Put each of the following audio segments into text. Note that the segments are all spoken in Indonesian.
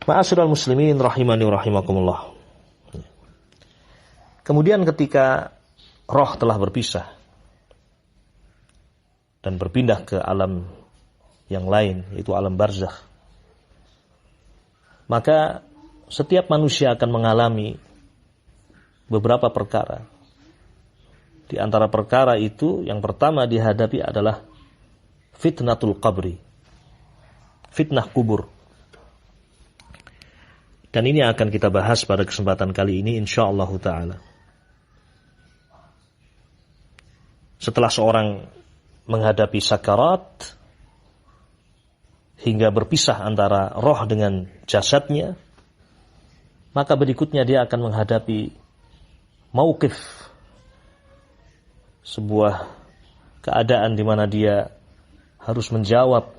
Ma'asyiral muslimin rahimani wa rahimakumullah. Kemudian ketika roh telah berpisah dan berpindah ke alam yang lain, yaitu alam barzakh, maka setiap manusia akan mengalami beberapa perkara. Di antara perkara itu, yang pertama dihadapi adalah fitnatul qabri, fitnah kubur. Dan ini akan kita bahas pada kesempatan kali ini insyaallah ta'ala. Setelah seorang menghadapi sakarat hingga berpisah antara roh dengan jasadnya, maka berikutnya dia akan menghadapi mauqif, sebuah keadaan di mana dia harus menjawab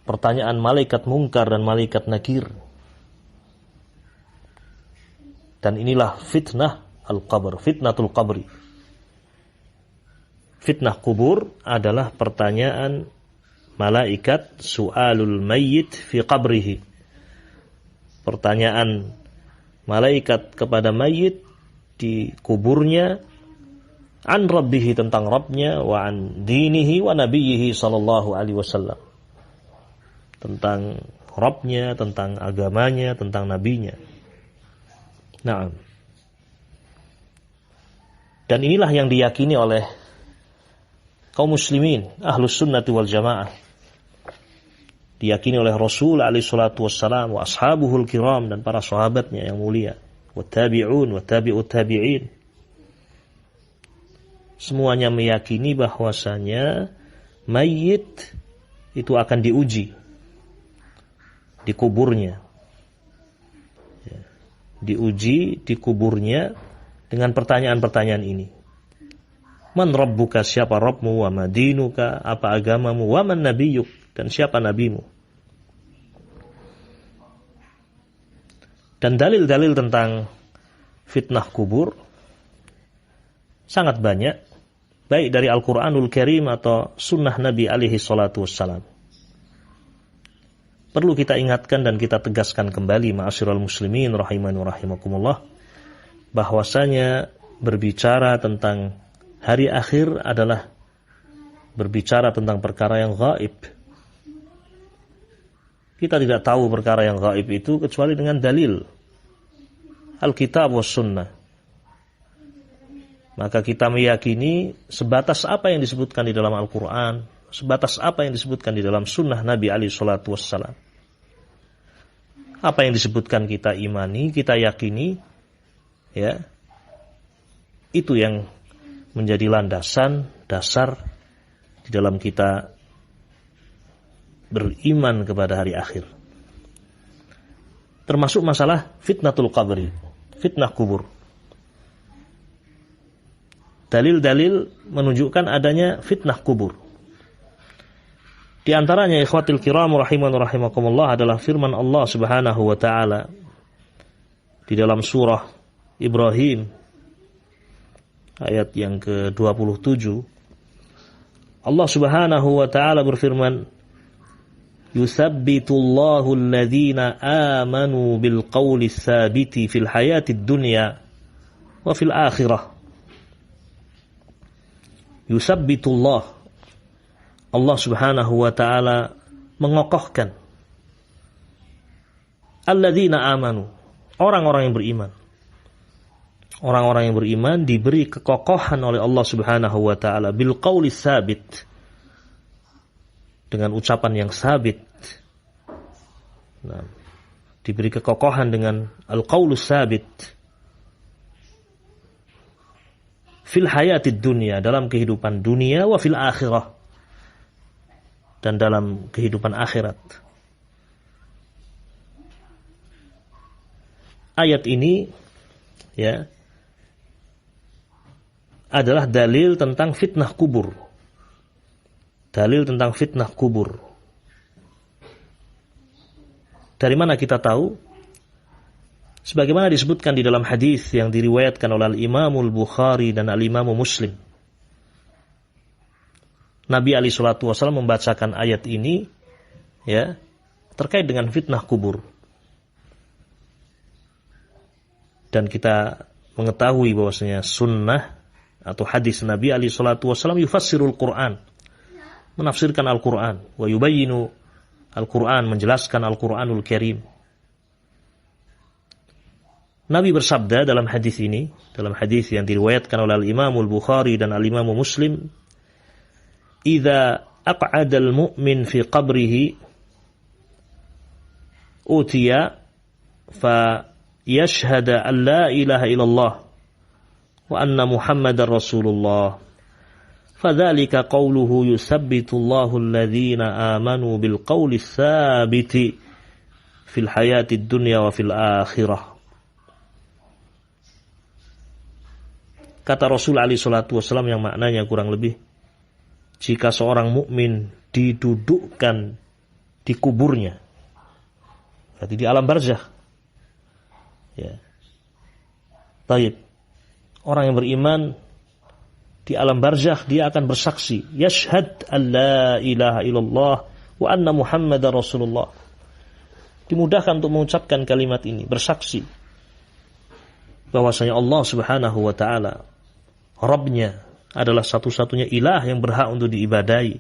pertanyaan malaikat mungkar dan malaikat nakir. Dan inilah fitnah al-qabr, fitnatul qabri. Fitnah kubur adalah pertanyaan malaikat, su'alul mayyit fi qabrihi. Pertanyaan malaikat kepada mayit di kuburnya, an rabbihi, tentang Rabbnya, wa an dinihi wa nabiyhi sallallahu alaihi wasallam, tentang Rabbnya, tentang agamanya, tentang nabinya. Nah, dan inilah yang diyakini oleh kaum muslimin ahlus sunnati wal jamaah, diyakini oleh Rasul alaihi salatu wassalam wa ashabuhul kiram, dan para sahabatnya yang mulia, wa tabi'un wa tabi'ut tabi'in. Semuanya meyakini bahwasanya mayit itu akan diuji di kuburnya, diuji di kuburnya dengan pertanyaan-pertanyaan ini. Man rabbuka, siapa Rabbmu, wa madinuka, apa agamamu, wa man nabiyyuk, dan siapa nabimu. Dan dalil-dalil tentang fitnah kubur sangat banyak, baik dari Al-Quranul Karim atau sunnah Nabi alaihi salatu wassalam. Perlu kita ingatkan dan kita tegaskan kembali, ma'asyiral muslimin rahimani wa rahimakumullah, bahwasanya berbicara tentang hari akhir adalah berbicara tentang perkara yang gaib. Kita tidak tahu perkara yang gaib itu kecuali dengan dalil Alkitab was sunnah. Maka kita meyakini sebatas apa yang disebutkan di dalam Al-Quran, sebatas apa yang disebutkan di dalam sunnah Nabi alaihi salatu wassalam. Apa yang disebutkan kita imani, kita yakini, ya, itu yang menjadi landasan, dasar di dalam kita beriman kepada hari akhir. Termasuk masalah fitnatul qabri, fitnah kubur. Dalil-dalil menunjukkan adanya fitnah kubur. Di antaranya, ikhwatil kiram rahiman rahimakumullah, adalah firman Allah Subhanahu wa taala di dalam surah Ibrahim ayat yang ke-27. Allah Subhanahu wa taala berfirman, "Yuthabbitullahu alladhina amanu bil qawli tsabiti fil hayatid dunya wa fil akhirah." Yuthabbitullah, Allah Subhanahu wa taala mengokohkan alladzina amanu, orang-orang yang beriman. Orang-orang yang beriman diberi kekokohan oleh Allah Subhanahu wa taala bil qauli tsabit, dengan ucapan yang sabit. Nah, diberi kekokohan dengan al-qaulus sabit fil hayatid dunya, dalam kehidupan dunia, wa fil akhirah, dan dalam kehidupan akhirat. Ayat ini, ya, adalah dalil tentang fitnah kubur. Dalil tentang fitnah kubur. Dari mana kita tahu? Sebagaimana disebutkan di dalam hadis yang diriwayatkan oleh Al-Imamul Bukhari dan Al-Imamu Muslim. Nabi alaihi salatu wasallam membacakan ayat ini, ya, terkait dengan fitnah kubur. Dan kita mengetahui bahwasanya sunnah atau hadis Nabi alaihi salatu wasallam yufassirul Quran, menafsirkan Al-Quran, wa yubayyinu Al-Quran, menjelaskan Al-Quranul Karim. Nabi bersabda dalam hadis ini, dalam hadis yang diriwayatkan oleh Al-Imam Al-Bukhari dan Al-Imam Muslim, "Idza aq'ada al-mu'min fi qabrihi utiya fa yashhada an la ilaha illallah wa anna Muhammadar Rasulullah. Fadzalika qawluhu yusabbitu Allahu alladhina amanu bil qawli tsabiti fil hayatid dunya wa fil akhirah." Kata Rasul alaihi salatu wasallam yang maknanya kurang lebih, jika seorang mukmin didudukkan di kuburnya, berarti di alam barzakh. Ya. Baik. Orang yang beriman di alam barzakh dia akan bersaksi, yashhad an la ilaha illallah wa anna Muhammadar Rasulullah. Dimudahkan untuk mengucapkan kalimat ini, bersaksi bahwasanya Allah Subhanahu wa taala Rabbnya adalah satu-satunya ilah yang berhak untuk diibadahi.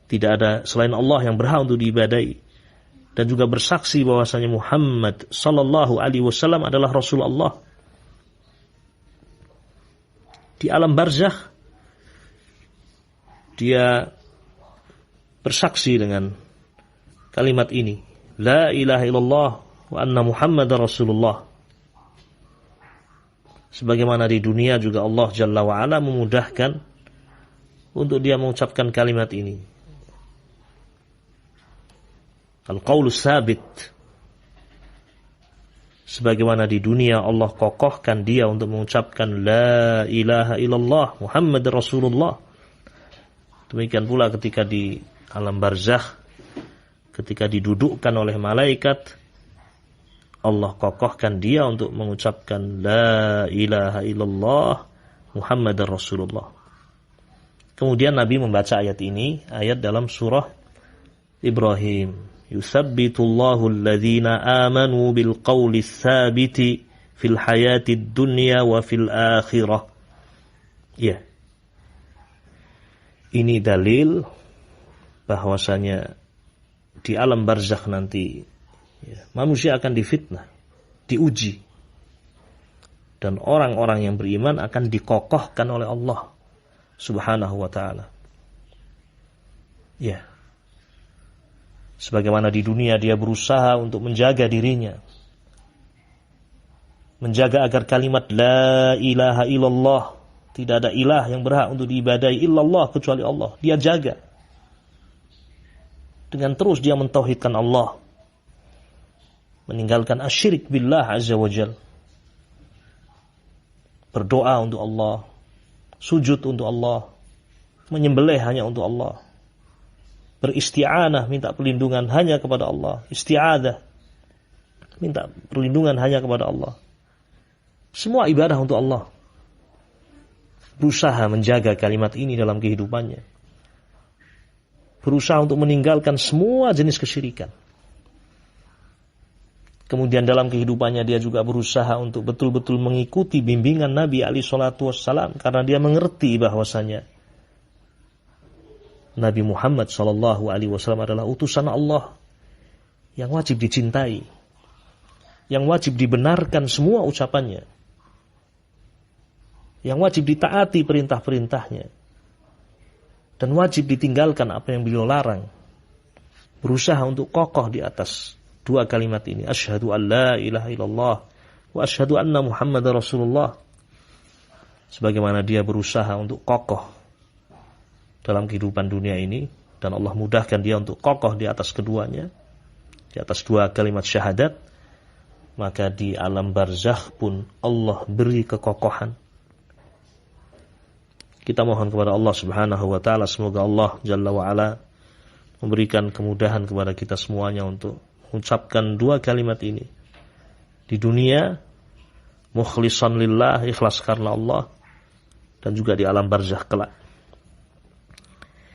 Tidak ada selain Allah yang berhak untuk diibadahi. Dan juga bersaksi bahwasanya Muhammad sallallahu alaihi wasallam adalah Rasulullah. Di alam barzakh dia bersaksi dengan kalimat ini, la ilaha illallah wa anna Muhammadar Rasulullah. Sebagaimana di dunia juga Allah Jalla wa Ala memudahkan untuk dia mengucapkan kalimat ini. Al-qaulus sabit. Sebagaimana di dunia Allah kokohkan dia untuk mengucapkan la ilaha illallah Muhammad Rasulullah. Demikian pula ketika di alam barzakh, ketika didudukkan oleh malaikat, Allah kokohkan dia untuk mengucapkan la ilaha illallah Muhammad Rasulullah. Kemudian Nabi membaca ayat ini, ayat dalam surah Ibrahim. Yusabbitullahu alladhina amanu bil qawli tsabiti fil hayatid dunya wa fil akhirah. Ya. Ini dalil bahwasanya di alam barzakh nanti ya, manusia akan difitnah, diuji. Dan orang-orang yang beriman akan dikokohkan oleh Allah Subhanahu wa taala. Ya. Sebagaimana di dunia dia berusaha untuk menjaga dirinya, menjaga agar kalimat la ilaha illallah, tidak ada ilah yang berhak untuk diibadahi illallah kecuali Allah, dia jaga dengan terus dia mentauhidkan Allah, meninggalkan asyirik billah azza wa jal, berdoa untuk Allah, sujud untuk Allah, menyembelih hanya untuk Allah, beristi'anah, minta perlindungan hanya kepada Allah, isti'adah, minta perlindungan hanya kepada Allah. Semua ibadah untuk Allah. Berusaha menjaga kalimat ini dalam kehidupannya. Berusaha untuk meninggalkan semua jenis kesyirikan. Kemudian dalam kehidupannya dia juga berusaha untuk betul-betul mengikuti bimbingan Nabi alaihi salatu wassalam, karena dia mengerti bahwasanya Nabi Muhammad sallallahu alaihi wasallam adalah utusan Allah yang wajib dicintai, yang wajib dibenarkan semua ucapannya, yang wajib ditaati perintah-perintahnya, dan wajib ditinggalkan apa yang beliau larang. Berusaha untuk kokoh di atas dua kalimat ini, asyhadu an la ilaha illallah wa asyhadu anna Muhammadar Rasulullah. Sebagaimana dia berusaha untuk kokoh dalam kehidupan dunia ini, dan Allah mudahkan dia untuk kokoh di atas keduanya, di atas dua kalimat syahadat, maka di alam barzakh pun Allah beri kekokohan. Kita mohon kepada Allah Subhanahu wa taala, semoga Allah Jalla wa Ala memberikan kemudahan kepada kita semuanya untuk mengucapkan dua kalimat ini di dunia, mukhlishan lillah, ikhlas karena Allah, dan juga di alam barzakh kelak.